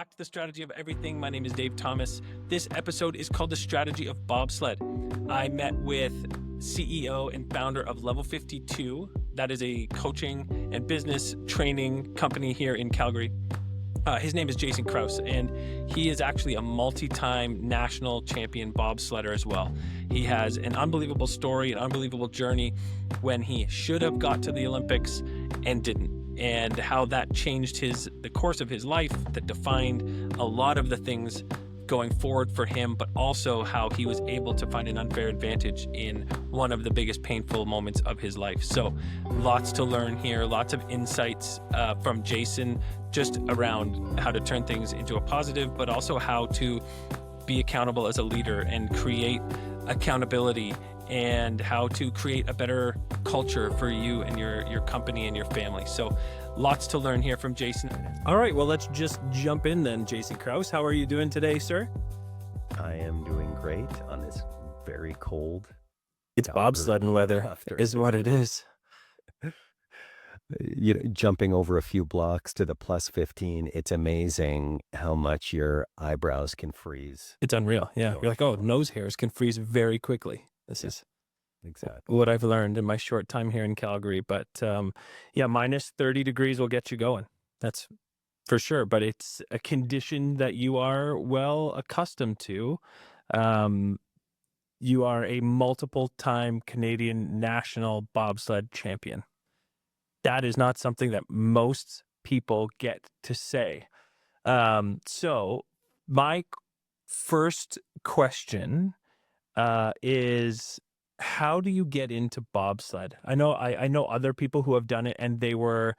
back to the Strategy of Everything. My name is Dave Thomas. This episode is called The Strategy of Bobsled. I met with CEO and founder of Level 52. That is a coaching and business training company here in Calgary. His name is Jayson Krause, and he is actually a multi-time national champion bobsledder as well. He has an unbelievable story, an unbelievable journey when he should have got to the Olympics and didn't, and how that changed the course of his life, that defined a lot of the things going forward for him, but also how he was able to find an unfair advantage in one of the biggest painful moments of his life. So lots to learn here, lots of insights from Jayson, just around how to turn things into a positive, but also how to be accountable as a leader and create accountability, and how to create a better culture for you and your company and your family. So lots to learn here from Jayson. All right, well, let's just jump in then. Jayson Krause, how are you doing today, sir? I am doing great on this very cold. It's bobsledding weather is what it is. Jumping over a few blocks to the plus 15, it's amazing how much your eyebrows can freeze. It's unreal. Yeah. You're like, oh, nose hairs can freeze very quickly. This is exactly what I've learned in my short time here in Calgary. But minus 30 degrees will get you going. That's for sure. But it's a condition that you are well accustomed to. You are a multiple-time Canadian national bobsled champion. That is not something that most people get to say. So my first question is, how do you get into bobsled? I know other people who have done it, and they were,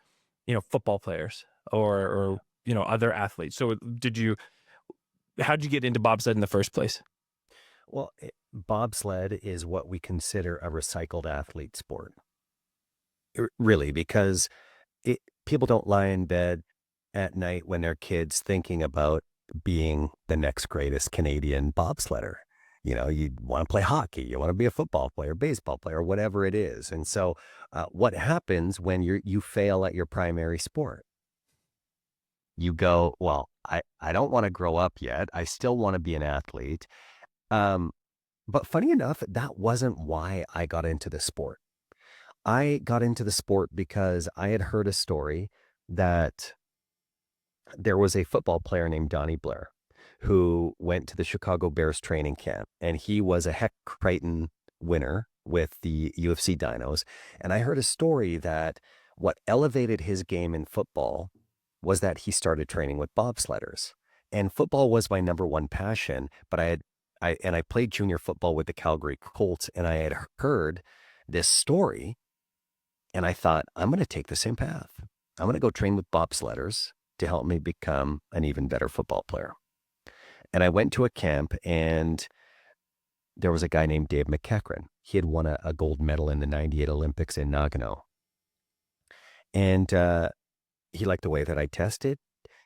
football players or other athletes. So how did you get into bobsled in the first place? Well, bobsled is what we consider a recycled athlete sport. Really, because people don't lie in bed at night when they're kids thinking about being the next greatest Canadian bobsledder. You want to play hockey, you want to be a football player, baseball player, whatever it is. And so what happens when you fail at your primary sport? You go, well, I don't want to grow up yet. I still want to be an athlete. But funny enough, that wasn't why I got into the sport. I got into the sport because I had heard a story that there was a football player named Donnie Blair who went to the Chicago Bears training camp, and he was a Heck Crichton winner with the UFC Dinos. And I heard a story that what elevated his game in football was that he started training with bobsledders. And football was my number one passion, but I played junior football with the Calgary Colts, and I had heard this story. And I thought, I'm going to take the same path. I'm going to go train with bobsledders to help me become an even better football player. And I went to a camp, and there was a guy named Dave McEachran. He had won a gold medal in the 98 Olympics in Nagano. And he liked the way that I tested.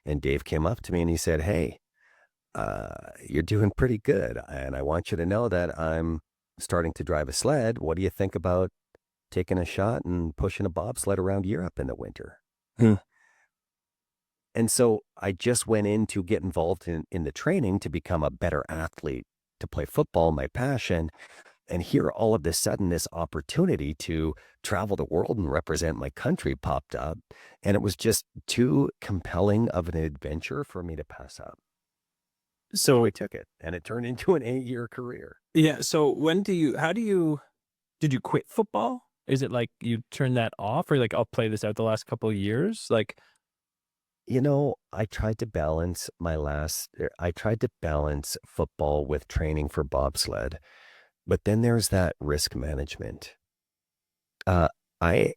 And Dave came up to me and he said, hey, you're doing pretty good. And I want you to know that I'm starting to drive a sled. What do you think about taking a shot and pushing a bobsled around Europe in the winter? And so I just went in to get involved in the training to become a better athlete, to play football, my passion. And here all of a sudden, this opportunity to travel the world and represent my country popped up. And it was just too compelling of an adventure for me to pass up. So we took it, and it turned into an 8-year career. Yeah. So did you quit football? Is it like you turn that off, or like, I'll play this out the last couple of years? Like, I tried to balance football with training for bobsled, but then there's that risk management. I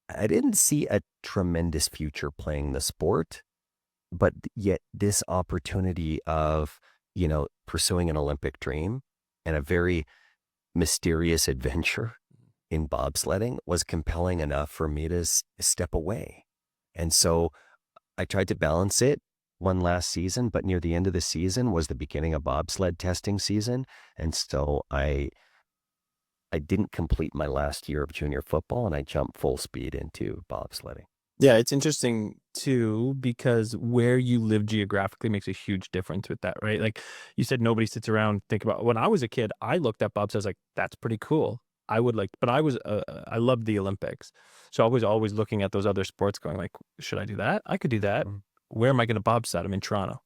didn't see a tremendous future playing the sport, but yet this opportunity of, pursuing an Olympic dream and a very mysterious adventure in bobsledding was compelling enough for me to step away. And so I tried to balance it one last season, but near the end of the season was the beginning of bobsled testing season. And so I didn't complete my last year of junior football, and I jumped full speed into bobsledding. Yeah, it's interesting too because where you live geographically makes a huge difference with that, right? Like you said, nobody sits around think about. When I was a kid, I looked at bobsled. I was like, "That's pretty cool." I would like, but I loved the Olympics, so I was always looking at those other sports, going like, "Should I do that? I could do that. Mm. Where am I going to bobsled? I'm in Toronto.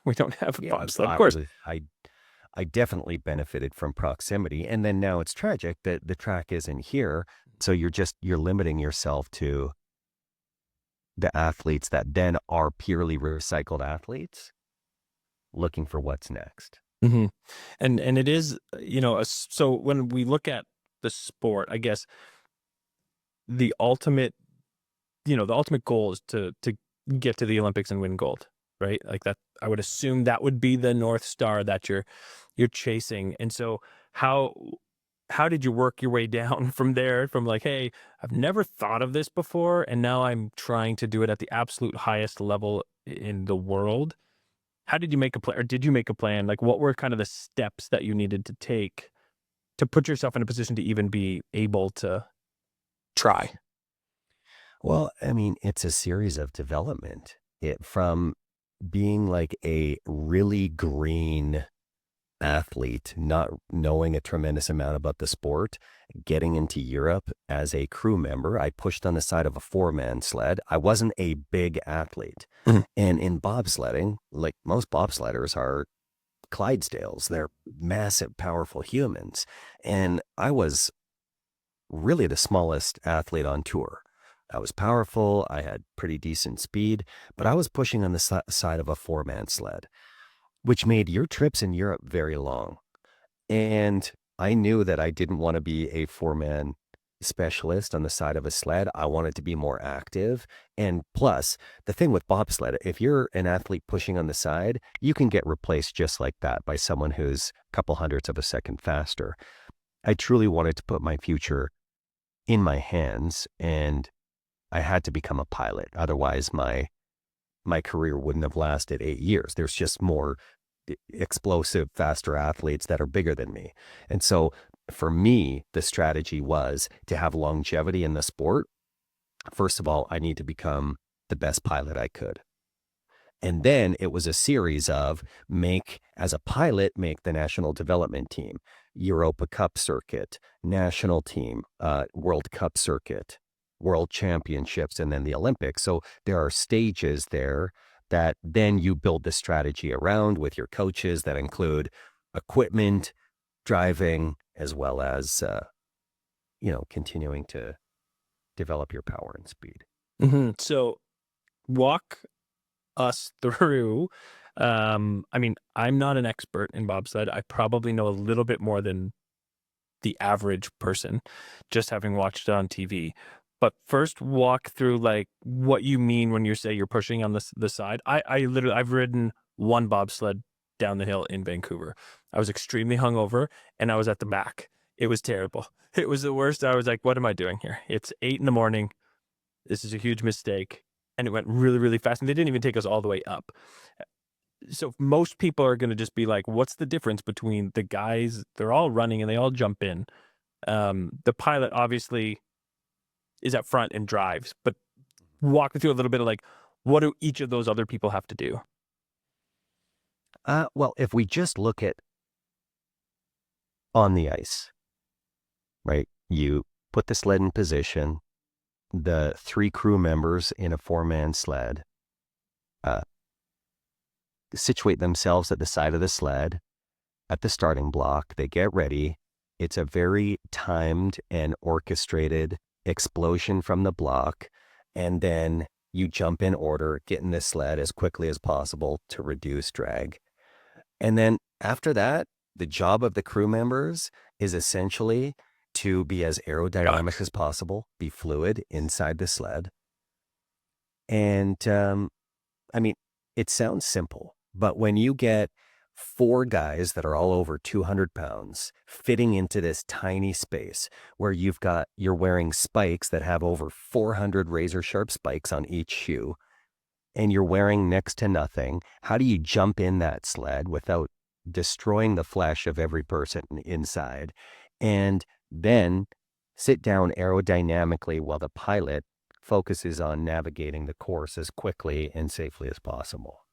We don't have a Yeah, bobsled, of course." I definitely benefited from proximity, and then now it's tragic that the track isn't here, so you're limiting yourself to the athletes that then are purely recycled athletes looking for what's next. hmm and it is, so when we look at the sport, I guess the ultimate the ultimate goal is to get to the Olympics and win gold, right? Like that, I would assume that would be the North Star that you're chasing. And so how how did you work your way down from there? From like, hey, I've never thought of this before, and now I'm trying to do it at the absolute highest level in the world. How did you make a plan, or did you make a plan? Like, what were kind of the steps that you needed to take to put yourself in a position to even be able to try? Well, I mean, it's a series of development. It from being like a really green athlete, not knowing a tremendous amount about the sport, getting into Europe as a crew member. I pushed on the side of a four-man sled. I wasn't a big athlete. Mhm. And in bobsledding, like most bobsledders are Clydesdales, they're massive, powerful humans. And I was really the smallest athlete on tour. I was powerful, I had pretty decent speed, but I was pushing on the side of a four-man sled, which made your trips in Europe very long. And I knew that I didn't want to be a four-man specialist on the side of a sled. I wanted to be more active. And plus, the thing with bobsled, if you're an athlete pushing on the side, you can get replaced just like that by someone who's a couple hundredths of a second faster. I truly wanted to put my future in my hands, and I had to become a pilot. Otherwise, my career wouldn't have lasted 8 years. There's just more explosive, faster athletes that are bigger than me. And so for me, the strategy was to have longevity in the sport. First of all, I need to become the best pilot I could. And then it was a series of as a pilot, make the national development team, Europa Cup circuit, national team, World Cup circuit, World Championships, and then the Olympics. So there are stages there that then you build the strategy around with your coaches that include equipment, driving, as well as, continuing to develop your power and speed. So walk us through. I mean, I'm not an expert in bobsled. I probably know a little bit more than the average person, just having watched it on TV. But first, walk through like what you mean when you say you're pushing on the side. I literally I've ridden one bobsled down the hill in Vancouver. I was extremely hungover and I was at the back. It was terrible. It was the worst. I was like, what am I doing here? It's 8 in the morning. This is a huge mistake. And it went really, really fast. And they didn't even take us all the way up. So most people are going to just be like, what's the difference between the guys? They're all running and they all jump in. The pilot obviously is up front and drives, but walk me through a little bit of like, what do each of those other people have to do? Well, if we just look at on the ice, right? You put the sled in position, the three crew members in a four-man sled uh, situate themselves at the side of the sled at the starting block. They get ready. It's a very timed and orchestrated explosion from the block. And then you jump in order, get in the sled as quickly as possible to reduce drag. And then after that, the job of the crew members is essentially to be as aerodynamic as possible, be fluid inside the sled. And I mean, it sounds simple, but when you get four guys that are all over 200 pounds fitting into this tiny space where you're wearing spikes that have over 400 razor sharp spikes on each shoe, and you're wearing next to nothing, how do you jump in that sled without destroying the flesh of every person inside, and then sit down aerodynamically while the pilot focuses on navigating the course as quickly and safely as possible.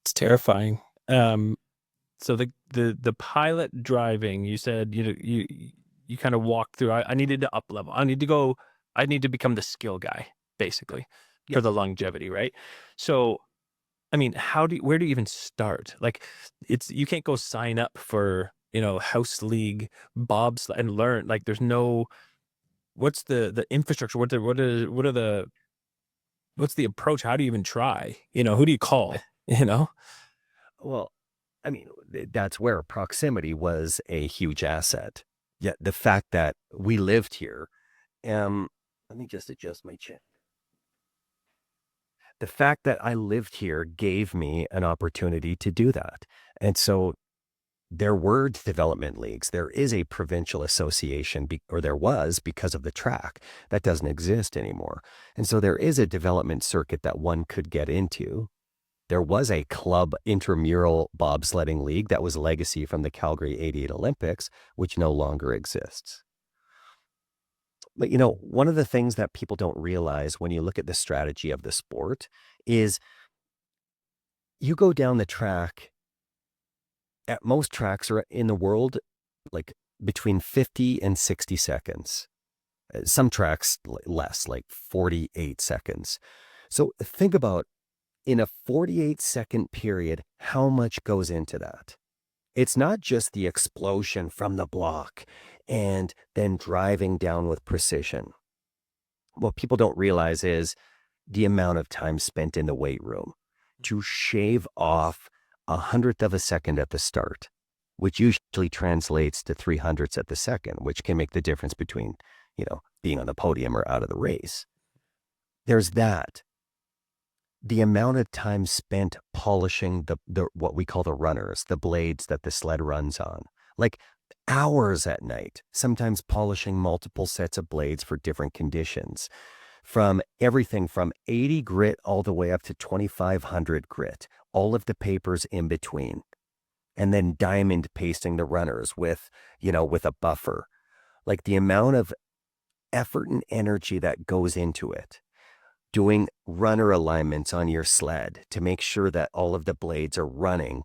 It's terrifying. So the pilot driving, you said, you kind of walked through. I needed to up level. I need to become the skill guy, basically, Yeah. for the longevity, right? So, I mean, where do you even start? Like, you can't go sign up for, house league bobsled and learn. Like, there's no, what's the infrastructure? What's the approach? How do you even try? Who do you call? Well, I mean, that's where proximity was a huge asset. Yet the fact that we lived here, let me just adjust my chin. The fact that I lived here gave me an opportunity to do that. And so there were development leagues. There is a provincial association, or there was, because of the track. That doesn't exist anymore. And so there is a development circuit that one could get into. There was a club intramural bobsledding league that was a legacy from the Calgary '88 Olympics, which no longer exists. But one of the things that people don't realize when you look at the strategy of the sport is you go down the track at most tracks are in the world, like between 50 and 60 seconds. Some tracks less, like 48 seconds. So think about, in a 48-second period, how much goes into that? It's not just the explosion from the block and then driving down with precision. What people don't realize is the amount of time spent in the weight room to shave off 1/100th of a second at the start, which usually translates to 3/100ths at the second, which can make the difference between, being on the podium or out of the race. There's that. The amount of time spent polishing the what we call the runners, the blades that the sled runs on, like hours at night, sometimes polishing multiple sets of blades for different conditions, from everything from 80 grit all the way up to 2,500 grit, all of the papers in between, and then diamond pasting the runners with a buffer. Like the amount of effort and energy that goes into it. Doing runner alignments on your sled to make sure that all of the blades are running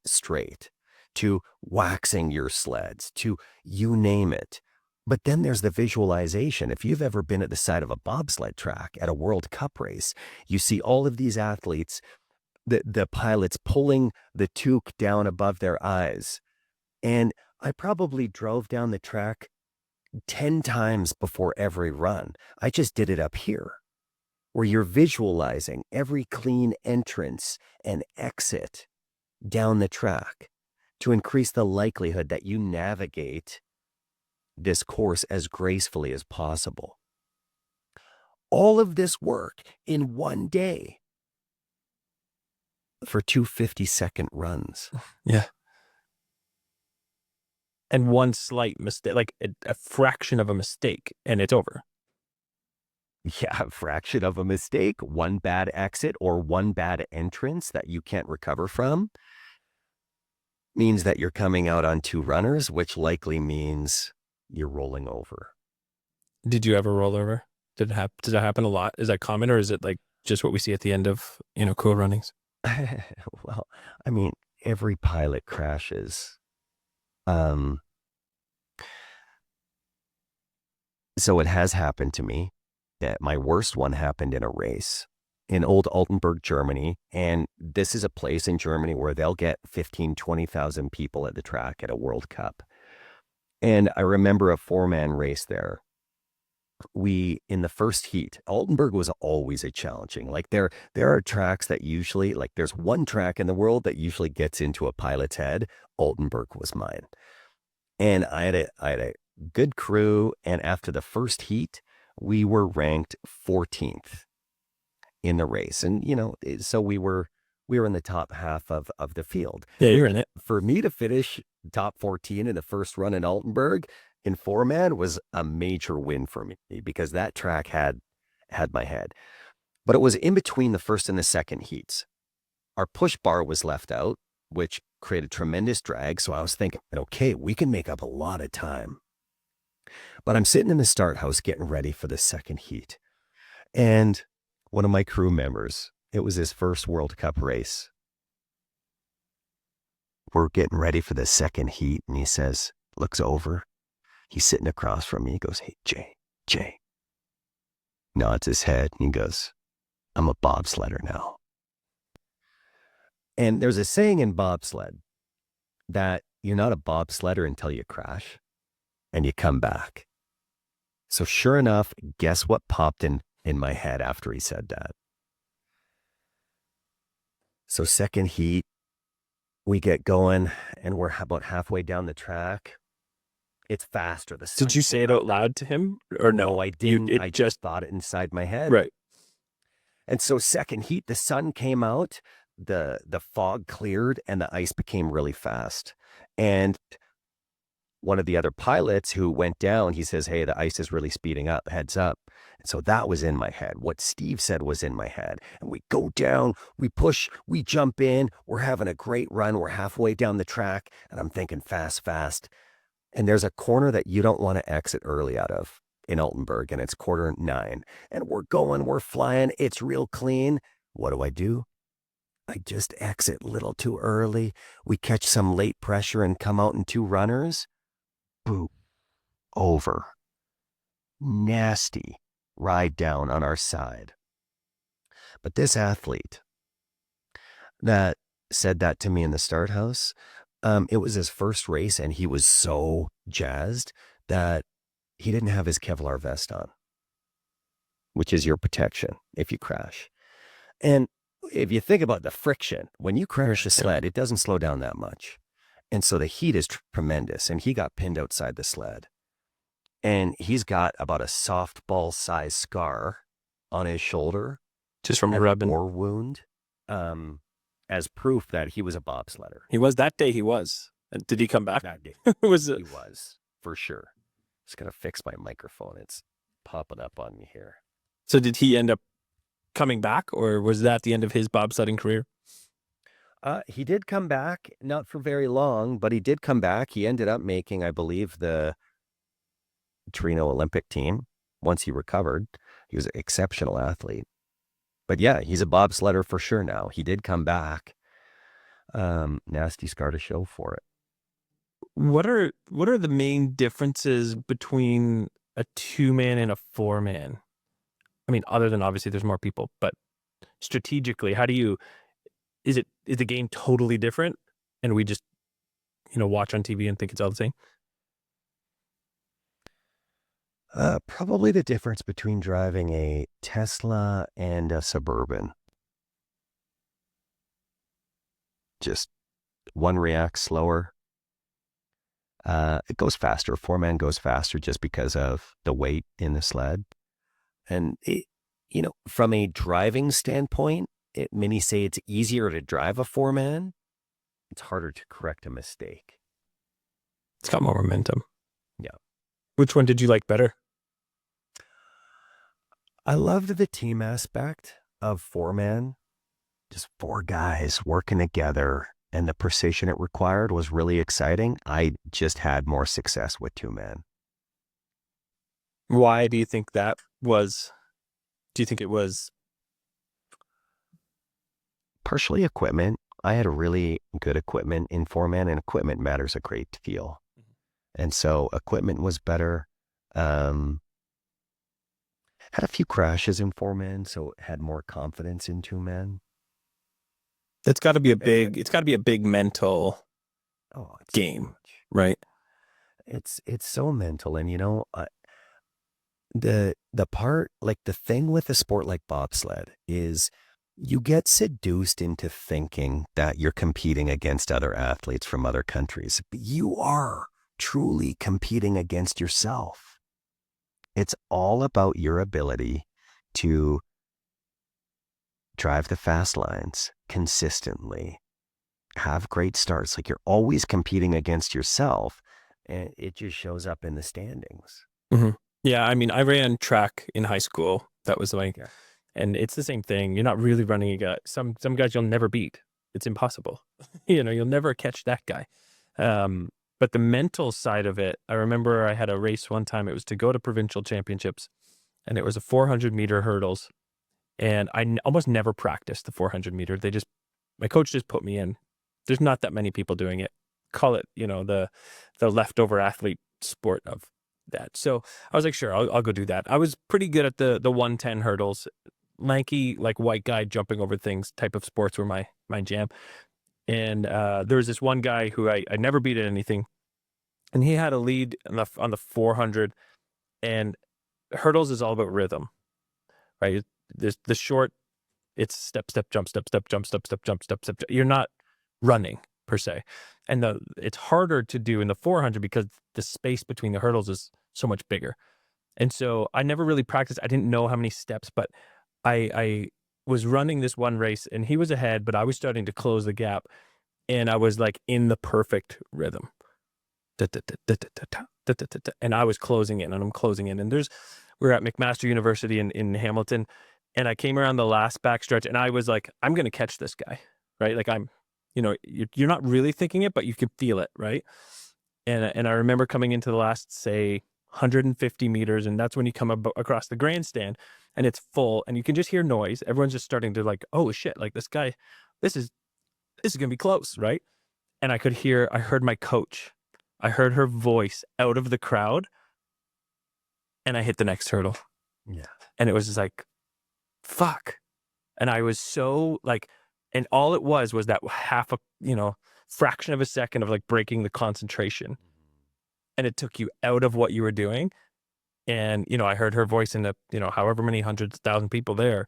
straight, to waxing your sleds, to you name it. But then there's the visualization. If you've ever been at the side of a bobsled track at a World Cup race, you see all of these athletes, the pilots pulling the toque down above their eyes. And I probably drove down the track 10 times before every run. I just did it up here, where you're visualizing every clean entrance and exit down the track to increase the likelihood that you navigate this course as gracefully as possible. All of this work in one day for 2 50-second runs. Yeah. And one slight mistake, like a fraction of a mistake, and it's over. Yeah, a fraction of a mistake, one bad exit or one bad entrance that you can't recover from means that you're coming out on 2 runners, which likely means you're rolling over. Did you ever roll over? Does that happen a lot? Is that common, or is it like just what we see at the end of, cool runnings? Well, I mean, every pilot crashes. So it has happened to me. My worst one happened in a race in old Altenburg, Germany. And this is a place in Germany where they'll get 15, 20,000 people at the track at a World Cup. And I remember a 4-man race there. In the first heat, Altenburg was always a challenging. Like there are tracks that usually, like there's one track in the world that usually gets into a pilot's head. Altenburg was mine. And I had a good crew. And after the first heat, we were ranked 14th in the race. And, so we were in the top half of the field. Yeah, you're in it. For me to finish top 14 in the first run in Altenburg in 4-man was a major win for me, because that track had my head. But it was in between the first and the second heats. Our push bar was left out, which created tremendous drag. So I was thinking, okay, we can make up a lot of time. But I'm sitting in the start house getting ready for the second heat. And one of my crew members, it was his first World Cup race. We're getting ready for the second heat, and he says, looks over. He's sitting across from me. He goes, "Hey, Jay. Nods his head, and he goes, "I'm a bobsledder now." And there's a saying in bobsled that you're not a bobsledder until you crash and you come back. So sure enough, guess what popped in my head after he said that? So second heat, we get going, and we're about halfway down the track. It's faster. Did you say it out loud to him or no? No, I didn't. I just thought it inside my head. Right. And so second heat, the sun came out, the fog cleared, and the ice became really fast. And one of the other pilots who went down, he says, "Hey, the ice is really speeding up, heads up." And so that was in my head. What Steve said was in my head. And we go down, we push, we jump in, we're having a great run. We're halfway down the track, and I'm thinking fast. And there's a corner that you don't want to exit early out of in Altenburg, and it's 9:15. And we're going, we're flying, it's real clean. What do? I just exit a little too early. We catch some late pressure and come out in two runners. Boom. Over. Nasty ride down on our side. But this athlete that said that to me in the start house, it was his first race, and he was so jazzed that he didn't have his Kevlar vest on, which is your protection if you crash. And if you think about the friction, when you crash a sled, it doesn't slow down that much. And so the heat is tremendous, and he got pinned outside the sled. And he's got about a softball-sized scar on his shoulder. Just from a rubbing. War wound, as proof that he was a bobsledder. He was that day. He was. Did he come back? That day. He was, for sure. Just got to fix my microphone. It's popping up on me here. So did he end up coming back, or was that the end of his bobsledding career? He did come back, not for very long, but he did come back. He ended up making, I believe, the Torino Olympic team once he recovered. He was an exceptional athlete. But yeah, he's a bobsledder for sure now. He did come back. Nasty scar to show for it. What are the main differences between a 2-man and a 4-man? I mean, other than obviously there's more people, but strategically, how do you, is the game totally different and we just, watch on TV and think it's all the same? Probably the difference between driving a Tesla and a Suburban. Just one reacts slower. It goes faster. 4-man goes faster just because of the weight in the sled. And, from a driving standpoint, many say it's easier to drive a 4-man. It's harder to correct a mistake. It's got more momentum. Yeah. Which one did you like better? I loved the team aspect of 4-man. Just 4 guys working together, and the precision it required was really exciting. I just had more success with 2-man. Why do you think that was? Do you think it was? Partially equipment. I had a really good equipment in 4-man, and equipment matters a great deal. And so equipment was better. Had a few crashes in 4-man, so had more confidence in 2-man. It's got to be a big mental game, right? It's so mental. And, the part, like the thing with a sport like bobsled is you get seduced into thinking that you're competing against other athletes from other countries. But you are truly competing against yourself. It's all about your ability to drive the fast lines consistently, have great starts. Like you're always competing against yourself, and it just shows up in the standings. Mm-hmm. Yeah, I mean, I ran track in high school. That was and it's the same thing. You're not really running a guy. Some guys you'll never beat. It's impossible. You'll never catch that guy. But the mental side of it, I remember I had a race one time. It was to go to provincial championships, and it was a 400-meter hurdles. And I almost never practiced the 400-meter. My coach just put me in. There's not that many people doing it. Call it, the leftover athlete sport of that. So I was like, sure, I'll go do that. I was pretty good at the 110 hurdles. Lanky, like white guy jumping over things type of sports were my jam. And there was this one guy who I never beat at anything, and he had a lead on the 400. And hurdles is all about rhythm, right? There's the short, it's step, step, jump, step, step, jump, step, step, jump, step, step. You're not running per se, and it's harder to do in the 400 because the space between the hurdles is so much bigger. And so I never really practiced. I didn't know how many steps, but I was running this one race, and he was ahead, but I was starting to close the gap, and I was like in the perfect rhythm. And I was closing in, and I'm closing in. And we're at McMaster University in Hamilton, and I came around the last backstretch, and I was like, I'm going to catch this guy, right? Like you're not really thinking it, but you can feel it, right? And I remember coming into the last, say, 150 meters, and that's when you come across the grandstand, and it's full, and you can just hear noise. Everyone's just starting to like, oh shit, like this guy, this is going to be close, right? And I heard my coach. I heard her voice out of the crowd, and I hit the next hurdle. Yeah. And it was just like, fuck. And I was so like, and all it was that half a, fraction of a second of like breaking the concentration. And it took you out of what you were doing. And, I heard her voice in the, however many hundreds, thousand people there.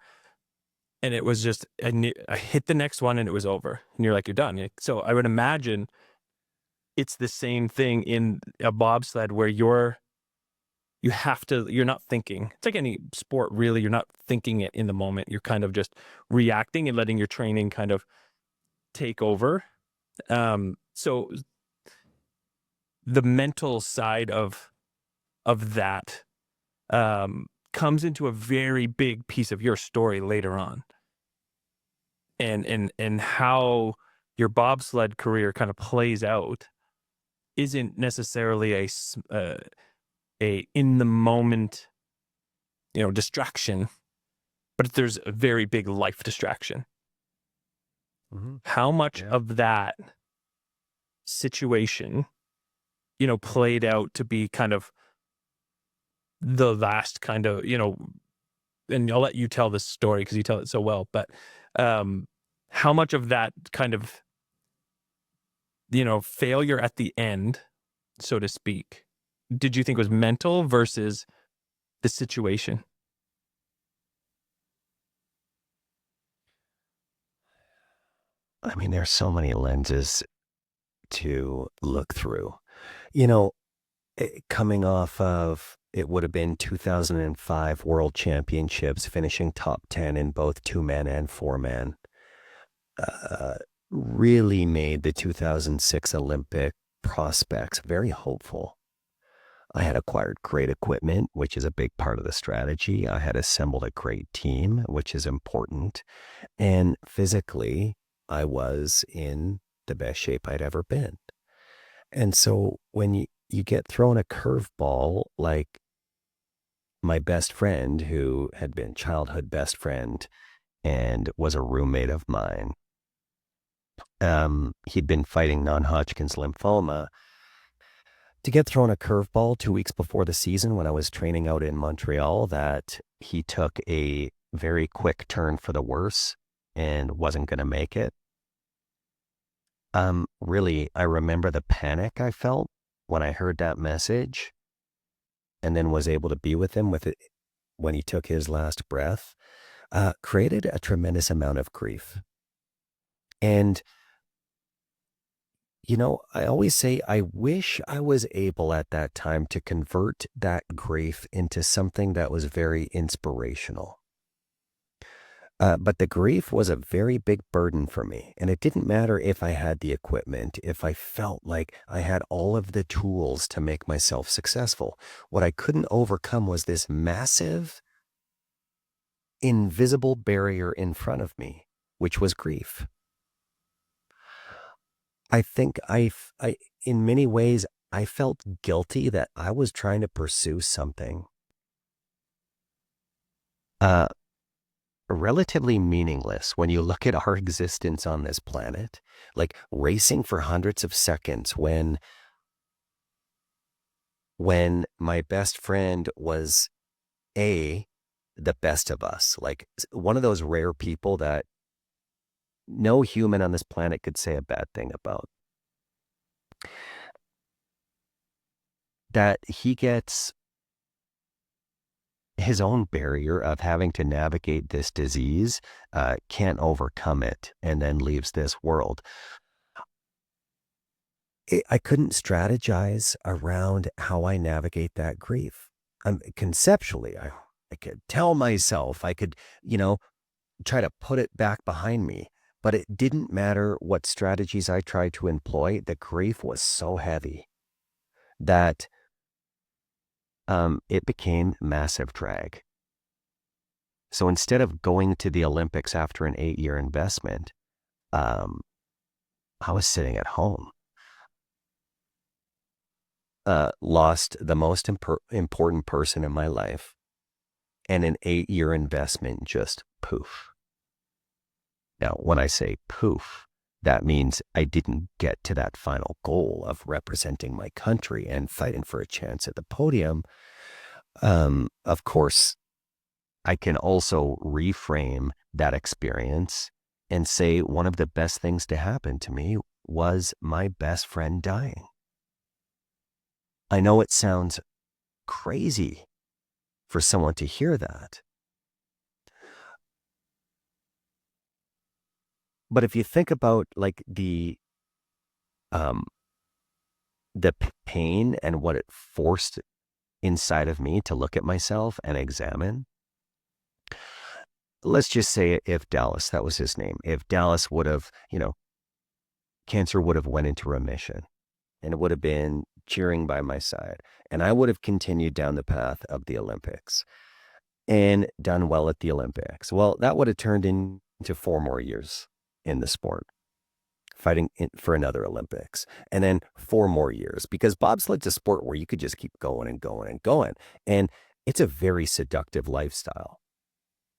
And it was just, I hit the next one and it was over. And you're like, you're done. So I would imagine it's the same thing in a bobsled where you're not thinking. It's like any sport, really. You're not thinking it in the moment. You're kind of just reacting and letting your training kind of take over. So the mental side of that comes into a very big piece of your story later on. And how your bobsled career kind of plays out isn't necessarily a in the moment, distraction, but there's a very big life distraction. Mm-hmm. How much of that situation, played out to be kind of the last kind of, and I'll let you tell this story because you tell it so well, but how much of that kind of, failure at the end, so to speak, did you think was mental versus the situation? I mean, there's so many lenses to look through. Coming off of, it would have been 2005 World Championships, finishing top 10 in both 2-man and 4-man, really made the 2006 Olympic prospects very hopeful. I had acquired great equipment, which is a big part of the strategy. I had assembled a great team, which is important. And physically, I was in the best shape I'd ever been. And so when you get thrown a curveball, like my best friend, who had been childhood best friend and was a roommate of mine, he'd been fighting non-Hodgkin's lymphoma. To get thrown a curveball 2 weeks before the season when I was training out in Montreal, that he took a very quick turn for the worse and wasn't going to make it. Really, I remember the panic I felt when I heard that message and then was able to be with him with it when he took his last breath, created a tremendous amount of grief. And, I always say, I wish I was able at that time to convert that grief into something that was very inspirational. But the grief was a very big burden for me. And it didn't matter if I had the equipment, if I felt like I had all of the tools to make myself successful. What I couldn't overcome was this massive, invisible barrier in front of me, which was grief. I think in many ways, I felt guilty that I was trying to pursue something uh, relatively meaningless when you look at our existence on this planet, like racing for hundreds of seconds when my best friend was the best of us, like one of those rare people that no human on this planet could say a bad thing about. That he gets his own barrier of having to navigate this disease, can't overcome it, and then leaves this world. I couldn't strategize around how I navigate that grief. Conceptually, I could tell myself, I could, you know, try to put it back behind me, but it didn't matter what strategies I tried to employ. The grief was so heavy that it became massive drag. So instead of going to the Olympics after an 8-year investment, I was sitting at home. Lost the most important person in my life, and an 8-year investment just poof. Now, when I say poof, that means I didn't get to that final goal of representing my country and fighting for a chance at the podium. Of course, I can also reframe that experience and say one of the best things to happen to me was my best friend dying. I know it sounds crazy for someone to hear that. But if you think about like the pain and what it forced inside of me to look at myself and examine, let's just say if Dallas, that was his name, if Dallas would have, cancer would have went into remission and it would have been cheering by my side, and I would have continued down the path of the Olympics and done well at the Olympics. Well, that would have turned into 4 more years in the sport, fighting for another Olympics, and then 4 more years, because bobsled's a sport where you could just keep going and going and going. And it's a very seductive lifestyle.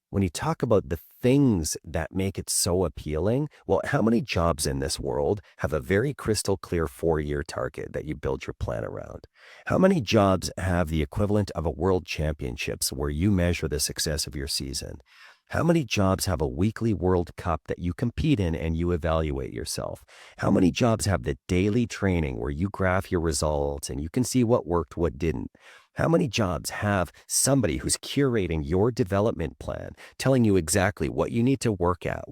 When you talk about the things that make it so appealing, well, how many jobs in this world have a very crystal clear 4-year target that you build your plan around? How many jobs have the equivalent of a world championships where you measure the success of your season? How many jobs have a weekly World Cup that you compete in and you evaluate yourself? How many jobs have the daily training where you graph your results and you can see what worked, what didn't? How many jobs have somebody who's curating your development plan, telling you exactly what you need to work at,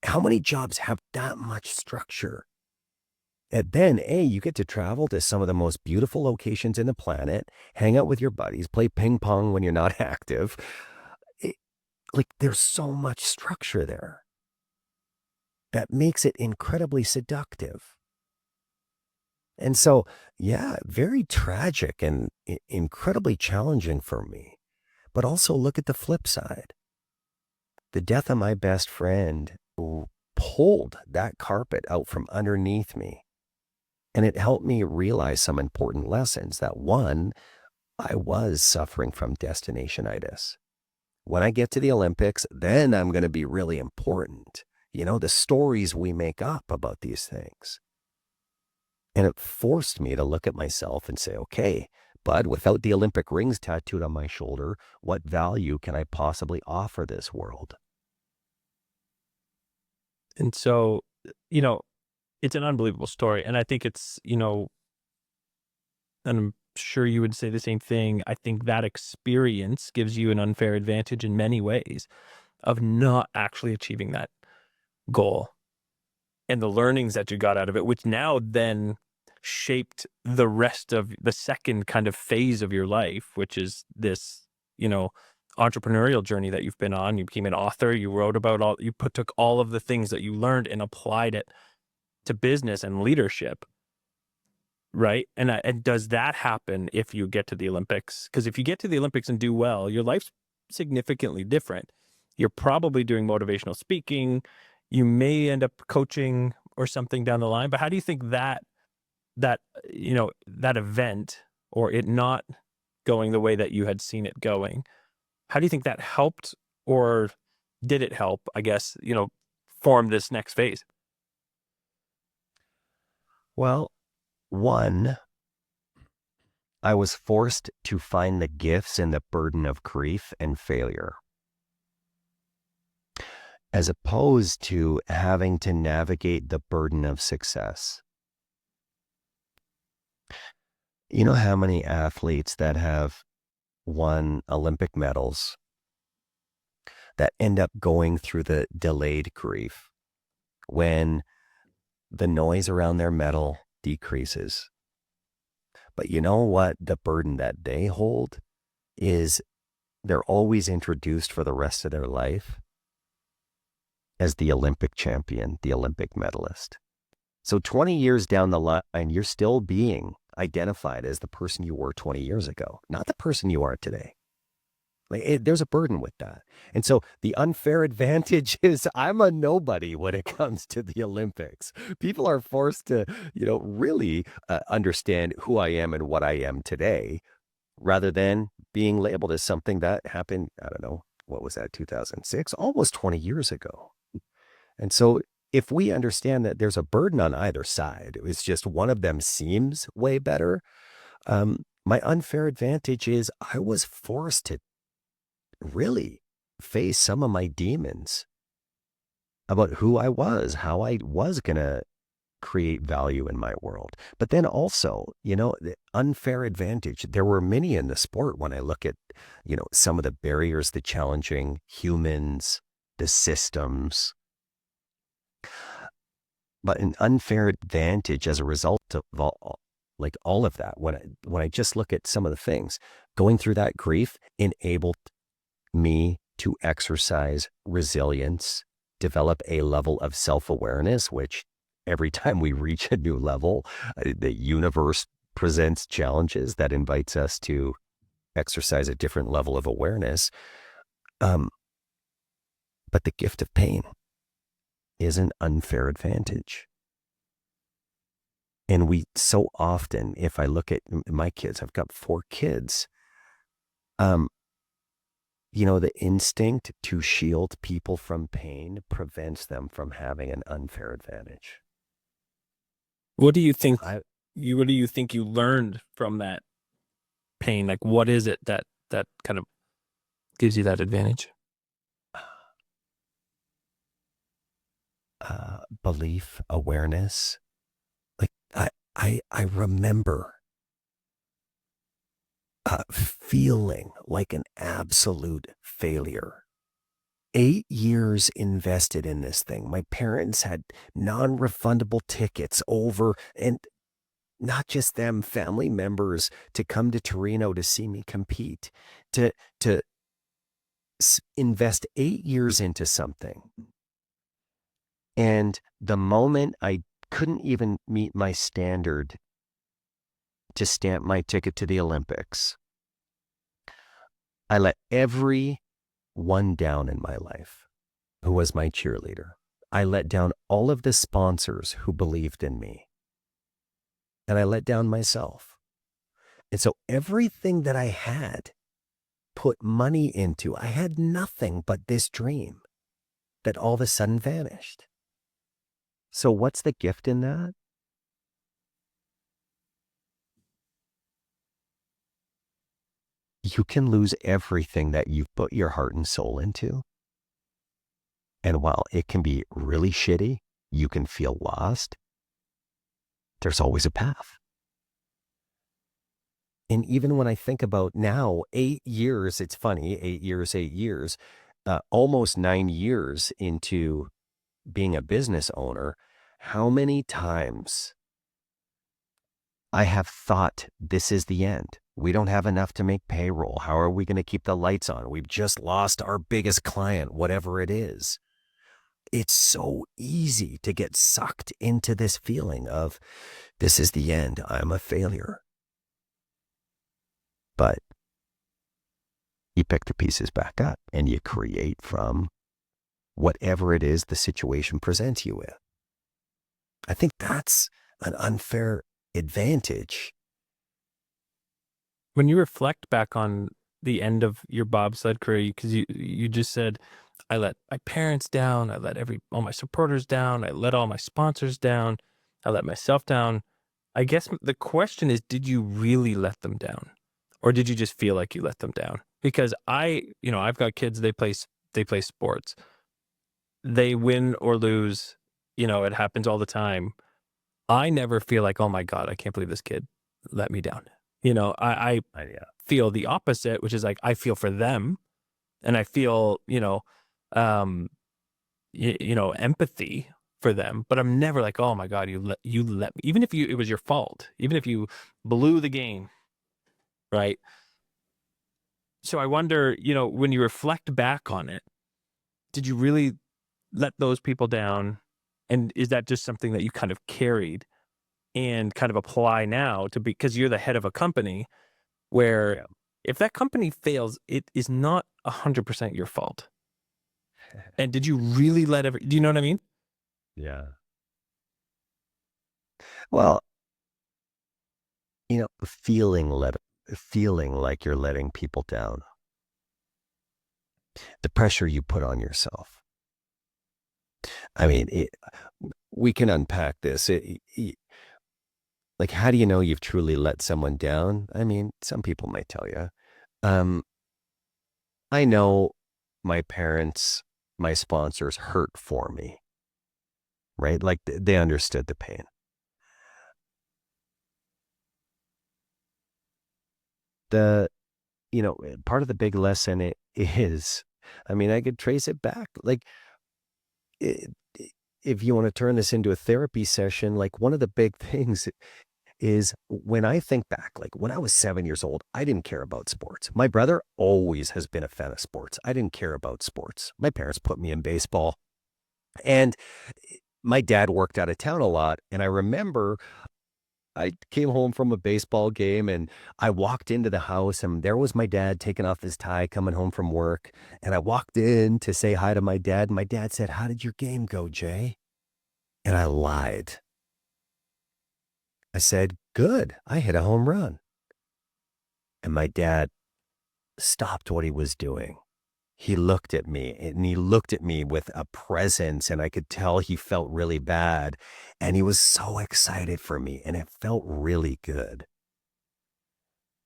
how many jobs have that much structure? And then, you get to travel to some of the most beautiful locations in the planet, hang out with your buddies, play ping pong when you're not active. There's so much structure there that makes it incredibly seductive. And so, yeah, very tragic and incredibly challenging for me. But also look at the flip side. The death of my best friend pulled that carpet out from underneath me. And it helped me realize some important lessons. That one, I was suffering from destinationitis. When I get to the Olympics, then I'm going to be really important. The stories we make up about these things. And it forced me to look at myself and say, okay, bud, without the Olympic rings tattooed on my shoulder, what value can I possibly offer this world? And so, it's an unbelievable story. And I think it's, and I'm sure you would say the same thing. I think that experience gives you an unfair advantage in many ways of not actually achieving that goal, and the learnings that you got out of it, which now then shaped the rest of the second kind of phase of your life, which is this, entrepreneurial journey that you've been on. You became an author. You wrote about took all of the things that you learned and applied it to business and leadership. Right. And does that happen if you get to the Olympics? Because if you get to the Olympics and do well, your life's significantly different. You're probably doing motivational speaking. You may end up coaching or something down the line. But how do you think that that event, or it not going the way that you had seen it going, how do you think that helped, or did it help, I guess, form this next phase? Well, one, I was forced to find the gifts in the burden of grief and failure, as opposed to having to navigate the burden of success. You know how many athletes that have won Olympic medals that end up going through the delayed grief when the noise around their medal decreases? But you know what? The burden that they hold is they're always introduced for the rest of their life as the Olympic champion, the Olympic medalist. So 20 years down the line, you're still being identified as the person you were 20 years ago, not the person you are today. There's a burden with that. And so the unfair advantage is I'm a nobody when it comes to the Olympics. People are forced to, really understand who I am and what I am today, rather than being labeled as something that happened, I don't know, what was that, 2006, almost 20 years ago. And so if we understand that there's a burden on either side, it's just one of them seems way better. My unfair advantage is I was forced to really face some of my demons about who I was, how I was going to create value in my world. But then also, the unfair advantage, there were many in the sport when I look at, some of the barriers, the challenging humans, the systems. But an unfair advantage as a result of all of that, when I just look at some of the things, going through that grief enabled me to exercise resilience, develop a level of self-awareness, which every time we reach a new level, the universe presents challenges that invites us to exercise a different level of awareness. But the gift of pain is an unfair advantage. And we so often, if I look at my kids, I've got 4 kids, the instinct to shield people from pain prevents them from having an unfair advantage. What do you think you learned from that pain? Like, what is it that kind of gives you that advantage? Belief, awareness. Like I remember feeling like an absolute failure. 8 years invested in this thing. My parents had non-refundable tickets over, and not just them, family members, to come to Torino to see me compete, to invest 8 years into something. And the moment I couldn't even meet my standard to stamp my ticket to the Olympics, I let everyone down in my life who was my cheerleader. I let down all of the sponsors who believed in me. And I let down myself. And so everything that I had put money into, I had nothing but this dream that all of a sudden vanished. So what's the gift in that? You can lose everything that you've put your heart and soul into. And while it can be really shitty, you can feel lost, there's always a path. And even when I think about now, 8 years, it's funny, 8 years, almost 9 years into being a business owner, how many times I have thought this is the end. We don't have enough to make payroll. How are we going to keep the lights on? We've just lost our biggest client, whatever it is. It's so easy to get sucked into this feeling of this is the end. I'm a failure. But you pick the pieces back up and you create from whatever it is the situation presents you with. I think that's an unfair advantage. When you reflect back on the end of your bobsled career, because you just said, I let my parents down, I let all my supporters down, I let all my sponsors down, I let myself down. I guess the question is, did you really let them down, or did you just feel like you let them down? Because I've got kids. They play sports. They win or lose. It happens all the time. I never feel like, oh my God, I can't believe this kid let me down. I Yeah. feel the opposite, which is like, I feel for them, and I feel, empathy for them, but I'm never like, oh my God, you let me, even if it was your fault, even if you blew the game, right? So I wonder, when you reflect back on it, did you really let those people down? And is that just something that you kind of carried and kind of apply now because you're the head of a company where Yeah. if that company fails, it is not 100% your fault. And did you really do you know what I mean? Yeah. Well, feeling like you're letting people down, the pressure you put on yourself. I mean, we can unpack this. Like, how do you know you've truly let someone down? I mean, some people might tell you. Um, I know my parents, my sponsors hurt for me, right? Like they understood the pain. The, part of the big lesson is, I mean, I could trace it back. Like, i- if you want to turn this into a therapy session, like one of the big things is when I think back, like when I was 7 years old, I didn't care about sports. My brother always has been a fan of sports. I didn't care about sports. My parents put me in baseball, and my dad worked out of town a lot. And I remember I came home from a baseball game and I walked into the house and there was my dad taking off his tie coming home from work. And I walked in to say hi to my dad. And my dad said, "How did your game go, Jay?" And I lied. I said, "Good. I hit a home run." And my dad stopped what he was doing. He looked at me and he looked at me with a presence, and I could tell he felt really bad. And he was so excited for me, and it felt really good.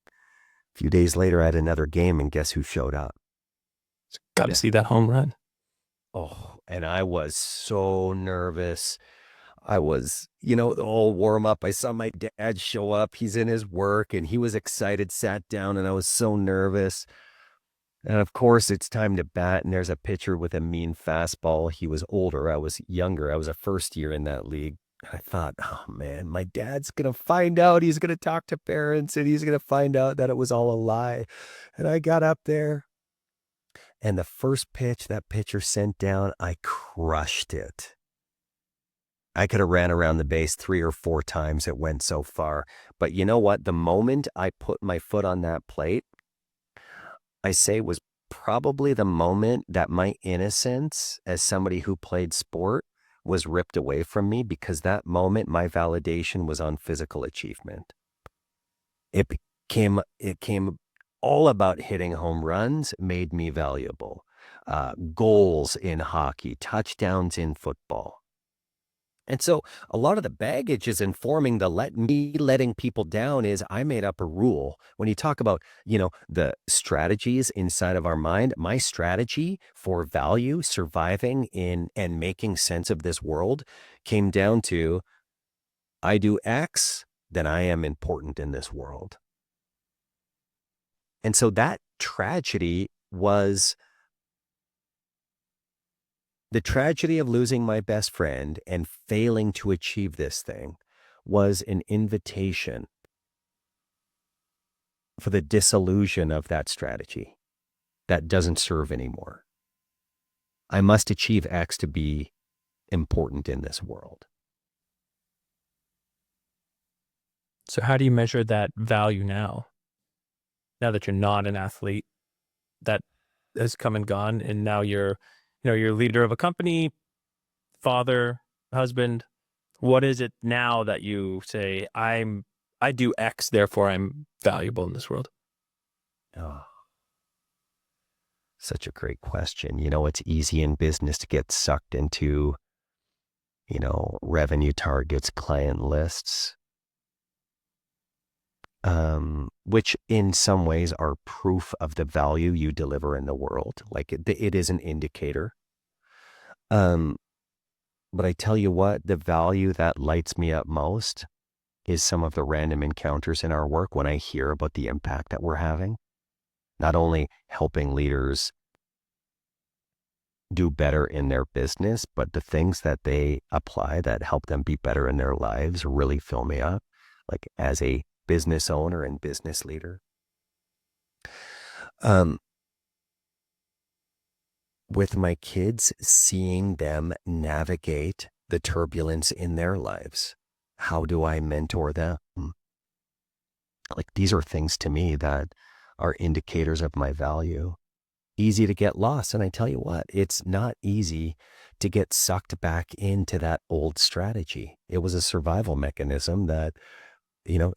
A few days later, I had another game, and guess who showed up? Got to see that home run. Oh, and I was so nervous. I was, the whole warm up. I saw my dad show up. He's in his work and he was excited, sat down, and I was so nervous. And of course, it's time to bat. And there's a pitcher with a mean fastball. He was older. I was younger. I was a first year in that league. I thought, oh man, my dad's going to find out. He's going to talk to parents and he's going to find out that it was all a lie. And I got up there, and the first pitch that pitcher sent down, I crushed it. I could have ran around the base 3 or 4 times. It went so far. But you know what? The moment I put my foot on that plate, I say was probably the moment that my innocence as somebody who played sport was ripped away from me, because that moment my validation was on physical achievement. It came all about hitting home runs made me valuable. Goals in hockey, touchdowns in football. And so a lot of the baggage is informing letting people down is I made up a rule. When you talk about, the strategies inside of our mind, my strategy for value, surviving in and making sense of this world came down to I do X, then I am important in this world. And so that tragedy was the tragedy of losing my best friend and failing to achieve this thing was an invitation for the disillusion of that strategy that doesn't serve anymore. I must achieve X to be important in this world. So how do you measure that value now? Now that you're not an athlete, that has come and gone, and now you're leader of a company, father, husband. What is it now that you say, I do X, therefore I'm valuable in this world? Oh, such a great question. It's easy in business to get sucked into, revenue targets, client lists, which in some ways are proof of the value you deliver in the world. Like it is an indicator. Um, but I tell you what, the value that lights me up most is some of the random encounters in our work when I hear about the impact that we're having, not only helping leaders do better in their business, but the things that they apply that help them be better in their lives really fill me up, like as a business owner and business leader. Um, with my kids, seeing them navigate the turbulence in their lives, how do I mentor them? Like these are things to me that are indicators of my value. Easy to get lost. And I tell you what, it's not easy to get sucked back into that old strategy. It was a survival mechanism that,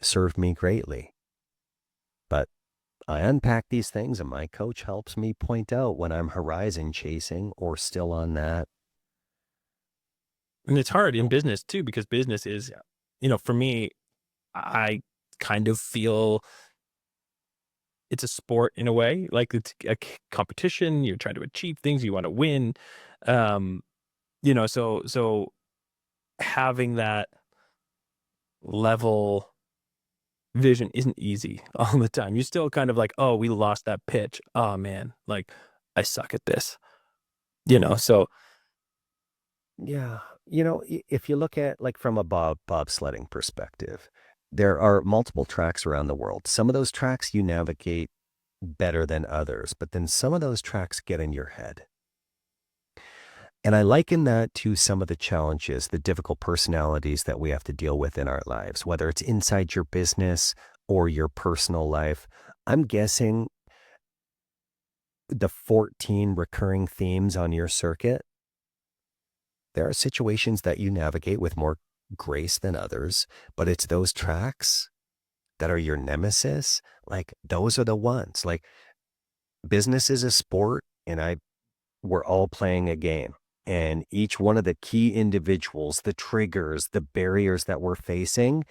served me greatly. But I unpack these things and my coach helps me point out when I'm horizon chasing or still on that. And it's hard in business too, because business is, for me, I kind of feel it's a sport in a way, like it's a competition. You're trying to achieve things, you want to win. Um, so having that level vision isn't easy all the time. You're still kind of like, oh, we lost that pitch. Oh man, like I suck at this. So Yeah. If you look at like from a bobsledding perspective, there are multiple tracks around the world. Some of those tracks you navigate better than others, but then some of those tracks get in your head. And I liken that to some of the challenges, the difficult personalities that we have to deal with in our lives, whether it's inside your business or your personal life. I'm guessing the 14 recurring themes on your circuit, there are situations that you navigate with more grace than others, but it's those tracks that are your nemesis. Like those are the ones. Like business is a sport and we're all playing a game. And each one of the key individuals, the triggers, the barriers that we're facing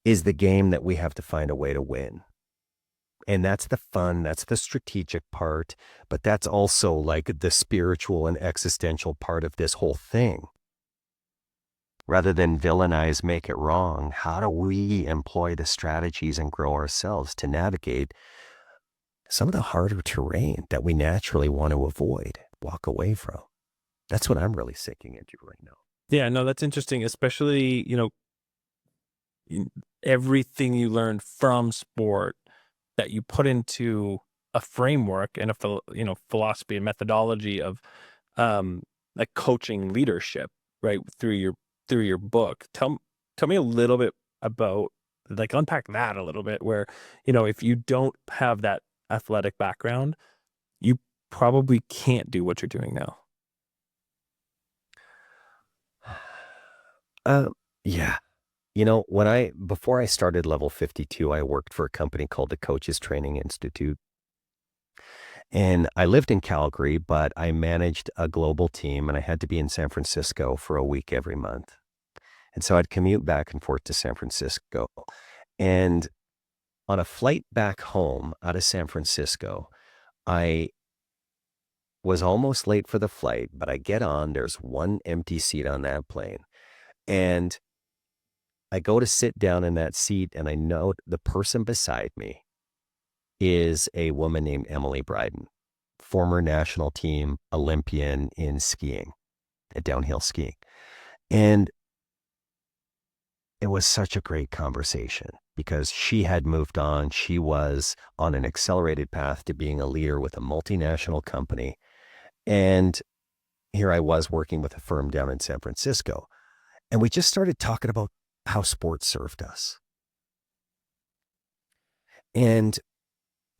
is the game that we have to find a way to win. And that's the fun, that's the strategic part, but that's also like the spiritual and existential part of this whole thing. Rather than villainize, make it wrong, how do we employ the strategies and grow ourselves to navigate some of the harder terrain that we naturally want to avoid, walk away from? That's what I'm really sinking into right now. yeah, no, that's interesting, especially, everything you learn from sport that you put into a framework and philosophy and methodology of like coaching leadership, right, through your book. Tell me a little bit about, like, unpack that a little bit, where if you don't have that athletic background, you probably can't do what you're doing now. Uh, yeah. Before I started Level 52, I worked for a company called the Coaches Training Institute. And I lived in Calgary, but I managed a global team and I had to be in San Francisco for a week every month. And so I'd commute back and forth to San Francisco. And on a flight back home out of San Francisco, I was almost late for the flight, but I get on, there's one empty seat on that plane. And I go to sit down in that seat and I note the person beside me is a woman named Emily Bryden, former national team Olympian in skiing, downhill skiing. And it was such a great conversation because she had moved on. She was on an accelerated path to being a leader with a multinational company. And here I was working with a firm down in San Francisco. And we just started talking about how sports served us. And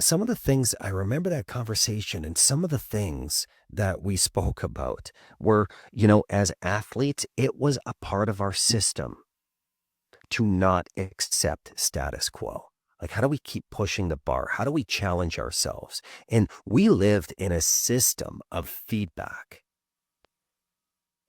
some of the things I remember that conversation and some of the things that we spoke about were, as athletes, it was a part of our system to not accept status quo. Like, how do we keep pushing the bar? How do we challenge ourselves? And we lived in a system of feedback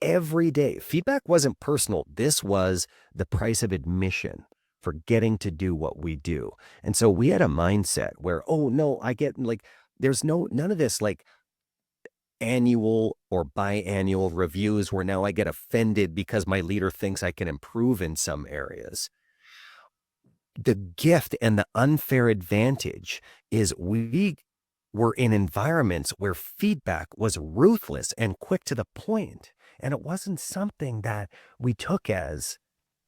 every day. Feedback wasn't personal. This was the price of admission for getting to do what we do. And so we had a mindset where, oh no, I get like, there's none of this like annual or biannual reviews where now I get offended because my leader thinks I can improve in some areas. The gift and the unfair advantage is we were in environments where feedback was ruthless and quick to the point. And it wasn't something that we took as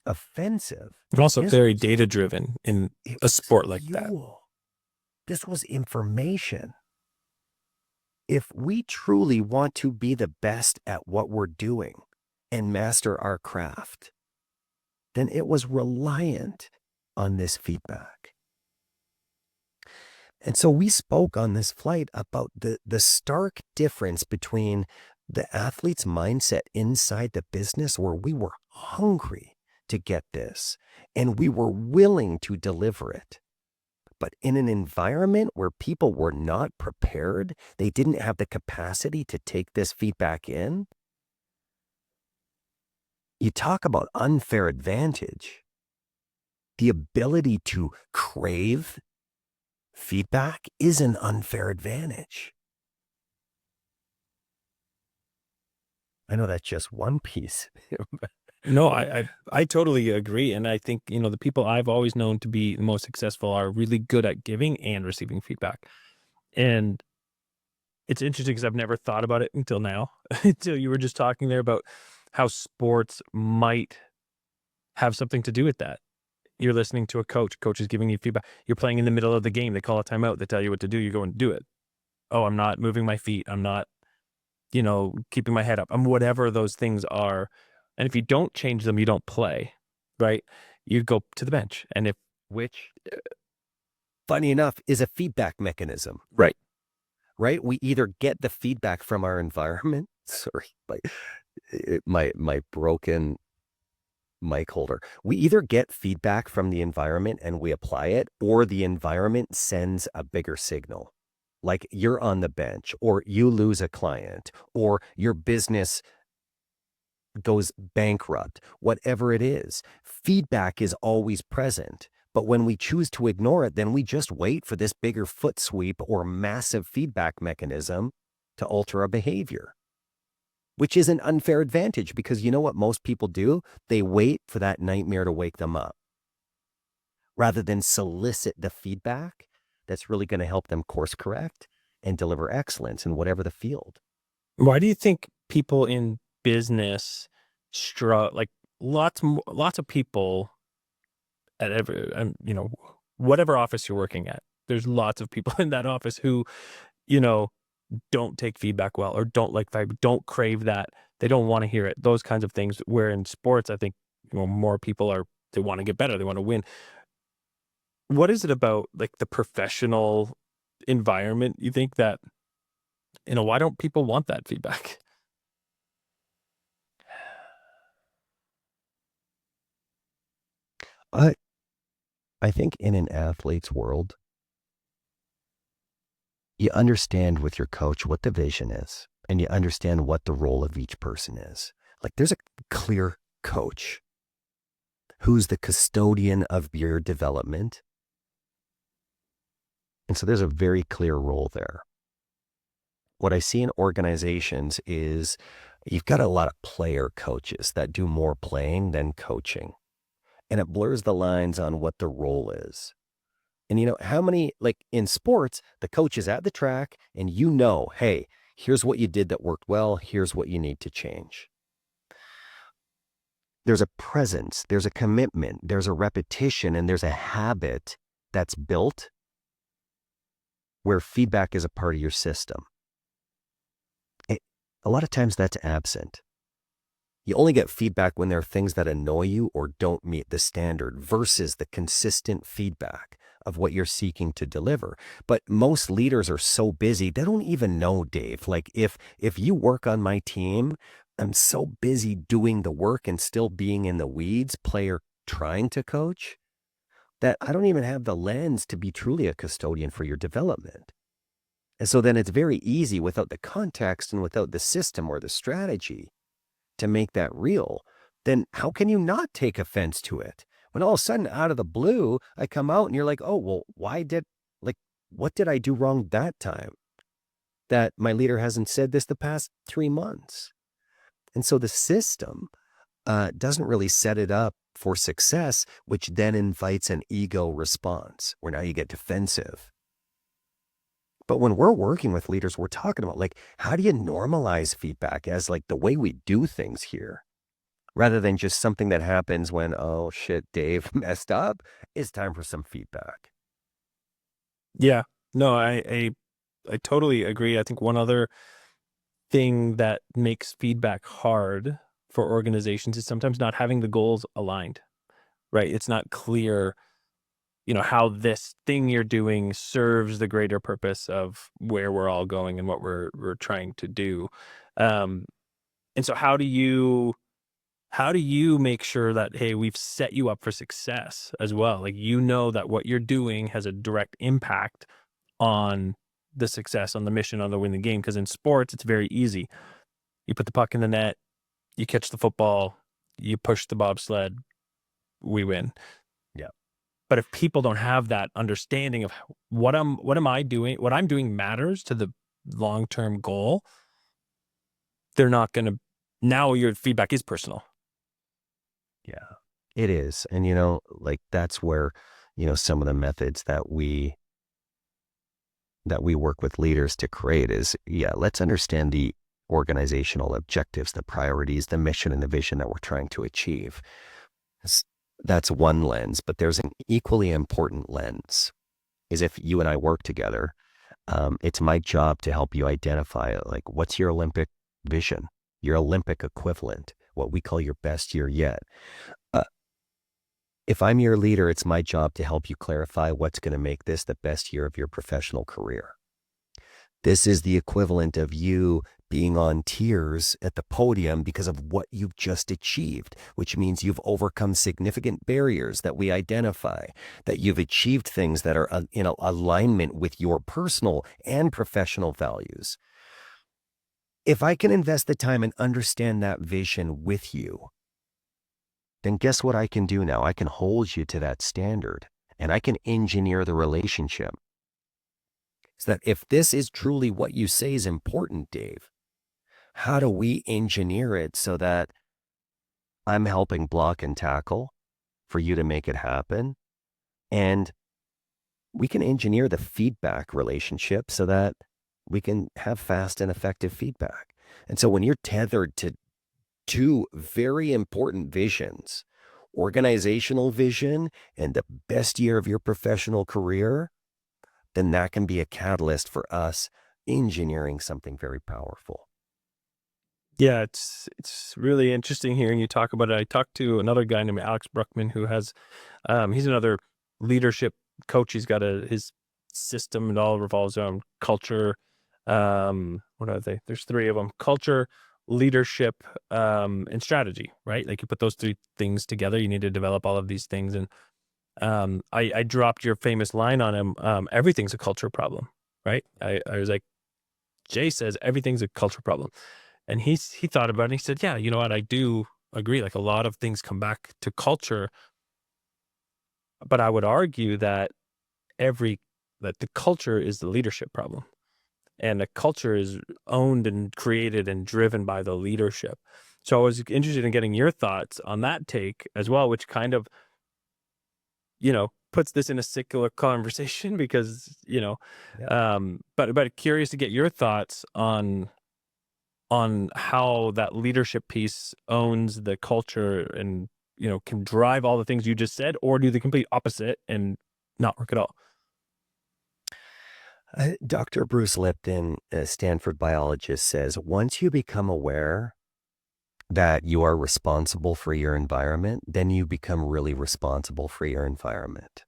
offensive. But also This very was- data driven in it a was sport like that. fuel. This was information. If we truly want to be the best at what we're doing and master our craft, then it was reliant on this feedback. And so we spoke on this flight about the stark difference between the athlete's mindset inside the business, where we were hungry to get this and we were willing to deliver it. But in an environment where people were not prepared, they didn't have the capacity to take this feedback in. You talk about unfair advantage. The ability to crave feedback is an unfair advantage. I know that's just one piece. No, I totally agree. And I think, the people I've always known to be the most successful are really good at giving and receiving feedback. And it's interesting because I've never thought about it until now, until you were just talking there about how sports might have something to do with that. You're listening to a coach is giving you feedback. You're playing in the middle of the game. They call a timeout. They tell you what to do. You go and do it. Oh, I'm not moving my feet. I'm not, keeping my head up. I'm whatever those things are. And if you don't change them, you don't play, right? You go to the bench. And Which, funny enough, is a feedback mechanism. Right. Right? We either get the feedback from our environment. Sorry, my broken mic holder. We either get feedback from the environment and we apply it, or the environment sends a bigger signal. Like you're on the bench, or you lose a client, or your business goes bankrupt, whatever it is. Feedback is always present. But when we choose to ignore it, then we just wait for this bigger foot sweep or massive feedback mechanism to alter our behavior, which is an unfair advantage, because you know what most people do? They wait for that nightmare to wake them up rather than solicit the feedback that's really going to help them course correct and deliver excellence in whatever the field. Why do you think people in business like lots of people at every, whatever office you're working at, there's lots of people in that office who, don't take feedback well, or don't like feedback, don't crave that. They don't want to hear it. Those kinds of things. Where in sports, I think, more people they want to get better. They want to win. What is it about like the professional environment, you think, that, why don't people want that feedback? I think in an athlete's world, you understand with your coach what the vision is, and you understand what the role of each person is. Like there's a clear coach who's the custodian of your development. And so there's a very clear role there. What I see in organizations is you've got a lot of player coaches that do more playing than coaching. And it blurs the lines on what the role is. And how many, like in sports, the coach is at the track and hey, here's what you did that worked well. Here's what you need to change. There's a presence, there's a commitment, there's a repetition, and there's a habit that's built where feedback is a part of your system. A lot of times that's absent. You only get feedback when there are things that annoy you or don't meet the standard, versus the consistent feedback of what you're seeking to deliver. But most leaders are so busy, they don't even know, Dave. Like if you work on my team, I'm so busy doing the work and still being in the weeds, player trying to coach, that I don't even have the lens to be truly a custodian for your development. And so then it's very easy without the context and without the system or the strategy to make that real. Then how can you not take offense to it? When all of a sudden, out of the blue, I come out and you're like, oh, well, what did I do wrong that time that my leader hasn't said this the past 3 months? And so the system doesn't really set it up for success, which then invites an ego response where now you get defensive. But when we're working with leaders, we're talking about like, how do you normalize feedback as like the way we do things here, rather than just something that happens when, oh shit, Dave messed up. It's time for some feedback. Yeah, no, I totally agree. I think one other thing that makes feedback hard for organizations is sometimes not having the goals aligned, right? It's not clear, how this thing you're doing serves the greater purpose of where we're all going and what we're trying to do. And so how do you make sure that, hey, we've set you up for success as well? Like, that what you're doing has a direct impact on the success, on the mission, on the winning game. Because in sports, it's very easy. You put the puck in the net, you catch the football, you push the bobsled, we win. Yeah. But if people don't have that understanding of what I'm doing matters to the long-term goal, they're not going to. Now your feedback is personal. Yeah, it is. And, like that's where, some of the methods that we work with leaders to create is, let's understand the organizational objectives, the priorities, the mission and the vision that we're trying to achieve. That's one lens, but there's an equally important lens is if you and I work together, it's my job to help you identify like, what's your Olympic vision, your Olympic equivalent, what we call your best year yet. If I'm your leader, it's my job to help you clarify what's going to make this the best year of your professional career. This is the equivalent of you being on tears at the podium because of what you've just achieved, which means you've overcome significant barriers that we identify, that you've achieved things that are in alignment with your personal and professional values. If I can invest the time and understand that vision with you, then guess what I can do now? I can hold you to that standard and I can engineer the relationship. So that if this is truly what you say is important, Dave, how do we engineer it so that I'm helping block and tackle for you to make it happen? And we can engineer the feedback relationship so that we can have fast and effective feedback. And so when you're tethered to two very important visions, organizational vision and the best year of your professional career, then that can be a catalyst for us engineering something very powerful. Yeah, it's really interesting hearing you talk about it. I talked to another guy named Alex Bruckman who has, he's another leadership coach. He's got his system and all revolves around culture. What are they? There's 3 of them: culture, leadership, and strategy. Right? Like you put those 3 things together, you need to develop all of these things. And I dropped your famous line on him. Everything's a culture problem. Right? I was like, Jay says everything's a culture problem. And he thought about it and he said, yeah, you know what? I do agree. Like a lot of things come back to culture, but I would argue that that the culture is the leadership problem, and the culture is owned and created and driven by the leadership. So I was interested in getting your thoughts on that take as well, which kind of, puts this in a secular conversation because, Yeah. but curious to get your thoughts on how that leadership piece owns the culture and, can drive all the things you just said, or do the complete opposite and not work at all. Dr. Bruce Lipton, a Stanford biologist, says once you become aware that you are responsible for your environment, then you become really responsible for your environment.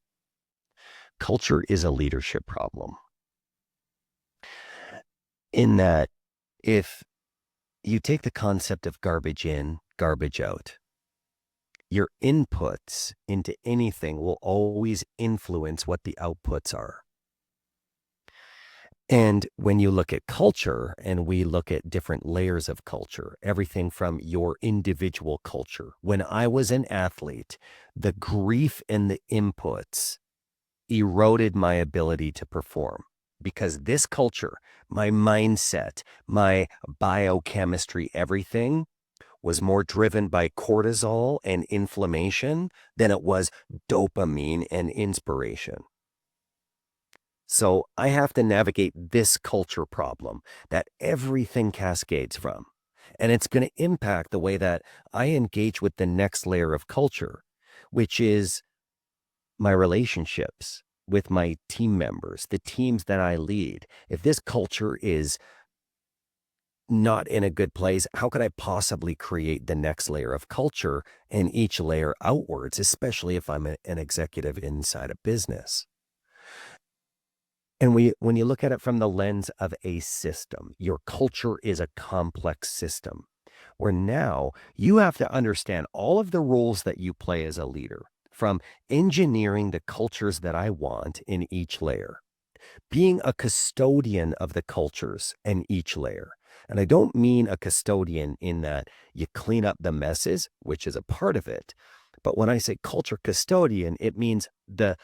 culture is a leadership problem. In that, if you take the concept of garbage in, garbage out, your inputs into anything will always influence what the outputs are. And when you look at culture and we look at different layers of culture, everything from your individual culture. When I was an athlete, the grief and the inputs eroded my ability to perform because this culture, my mindset, my biochemistry, everything was more driven by cortisol and inflammation than it was dopamine and inspiration. So I have to navigate this culture problem that everything cascades from. And it's going to impact the way that I engage with the next layer of culture, which is my relationships with my team members, the teams that I lead. If this culture is not in a good place, how could I possibly create the next layer of culture and each layer outwards, especially if I'm an executive inside a business? And when you look at it from the lens of a system, your culture is a complex system where now you have to understand all of the roles that you play as a leader, from engineering the cultures that I want in each layer, being a custodian of the cultures in each layer. And I don't mean a custodian in that you clean up the messes, which is a part of it. But when I say culture custodian, it means the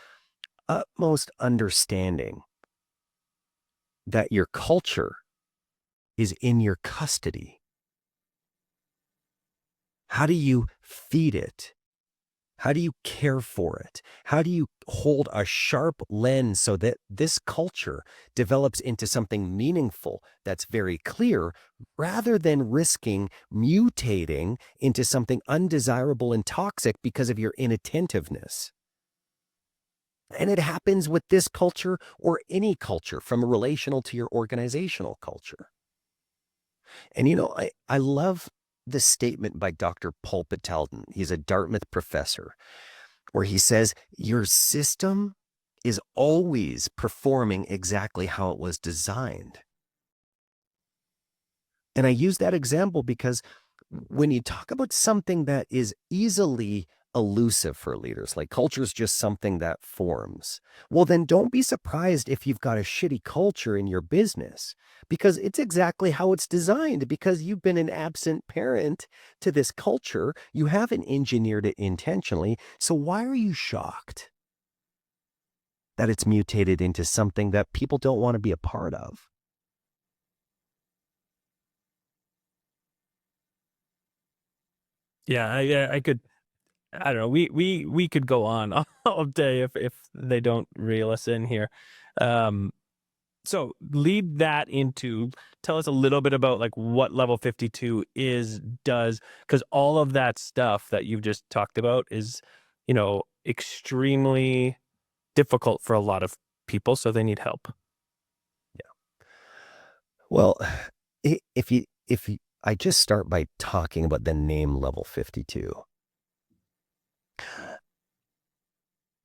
utmost understanding that your culture is in your custody. How do you feed it? How do you care for it? How do you hold a sharp lens so that this culture develops into something meaningful that's very clear rather than risking mutating into something undesirable and toxic because of your inattentiveness? And it happens with this culture or any culture, from relational to your organizational culture. And I love the statement by Dr. Paul Pateldin. He's a Dartmouth professor, where he says, your system is always performing exactly how it was designed. And I use that example because when you talk about something that is easily elusive for leaders, like culture is just something that forms, well, then don't be surprised if you've got a shitty culture in your business, because it's exactly how it's designed, because you've been an absent parent to this culture. You haven't engineered it intentionally. So why are you shocked that it's mutated into something that people don't want to be a part of? Yeah, I could. I don't know. We could go on all day if they don't reel us in here. Um, so lead that into, tell us a little bit about like what level 52 does, because all of that stuff that you've just talked about is, extremely difficult for a lot of people, so they need help. Well, if you, I just start by talking about the name level 52.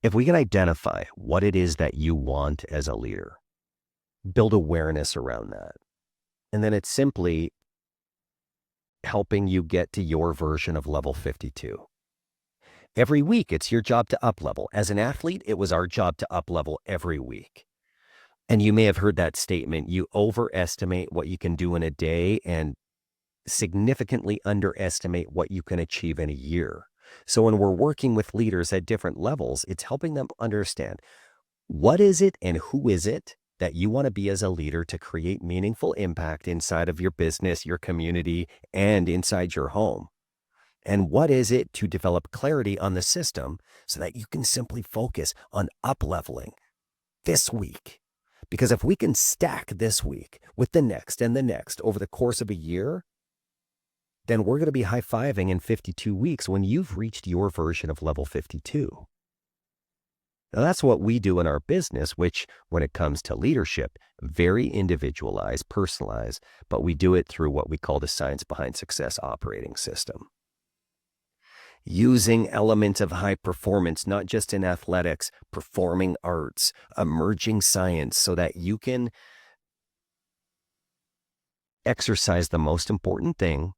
If we can identify what it is that you want as a leader, build awareness around that. And then it's simply helping you get to your version of level 52. Every week, it's your job to up level. As an athlete, it was our job to up level every week. And you may have heard that statement, you overestimate what you can do in a day and significantly underestimate what you can achieve in a year. So when we're working with leaders at different levels, it's helping them understand what is it and who is it that you want to be as a leader to create meaningful impact inside of your business, your community, and inside your home. And what is it to develop clarity on the system so that you can simply focus on up leveling this week. Because if we can stack this week with the next and the next over the course of a year, then we're going to be high-fiving in 52 weeks when you've reached your version of level 52. Now, that's what we do in our business, which, when it comes to leadership, very individualized, personalized, but we do it through what we call the Science Behind Success operating system. using elements of high performance, not just in athletics, performing arts, emerging science, so that you can exercise the most important thing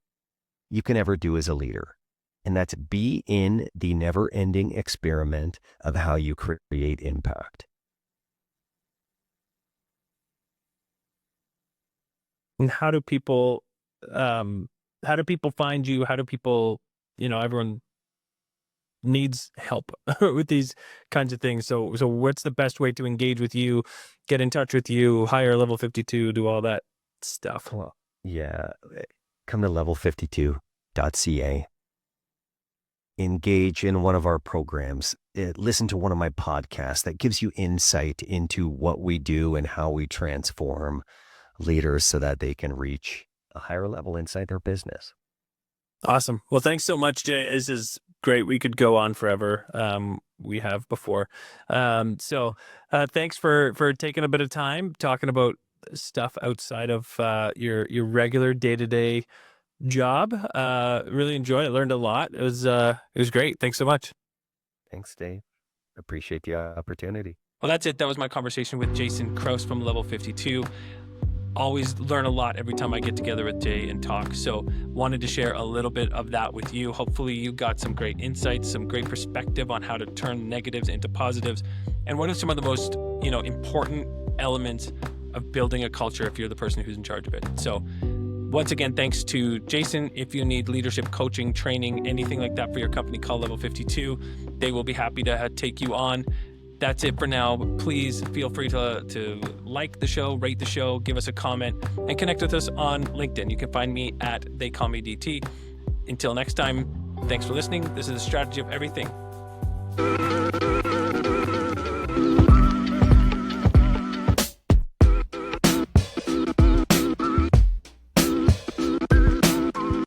you can ever do as a leader. And that's be in the never-ending experiment of how you create impact. And how do people find you? How do people, everyone needs help with these kinds of things. So what's the best way to engage with you, get in touch with you, hire Level 52, do all that stuff? Well, yeah, come to level52.ca. Engage in one of our programs. Listen to one of my podcasts that gives you insight into what we do and how we transform leaders so that they can reach a higher level inside their business. Awesome. Well, thanks so much, Jay. This is great. We could go on forever. We have before. Thanks for taking a bit of time talking about stuff outside of your regular day-to-day job. Really enjoyed it. Learned a lot. It was great. Thanks so much. Thanks, Dave. Appreciate the opportunity. Well, that's it. That was my conversation with Jayson Krause from Level 52. Always learn a lot every time I get together with Jay and talk. So wanted to share a little bit of that with you. Hopefully you got some great insights, some great perspective on how to turn negatives into positives. And what are some of the most, important elements of building a culture if you're the person who's in charge of it. So once again, thanks to Jayson. If you need leadership coaching, training, anything like that for your company, call Level 52. They will be happy to take you on. That's it for now. Please feel free to like the show, rate the show, give us a comment, and connect with us on LinkedIn. You can find me at They Call Me DT. Until next time, thanks for listening. This is The Strategy of Everything.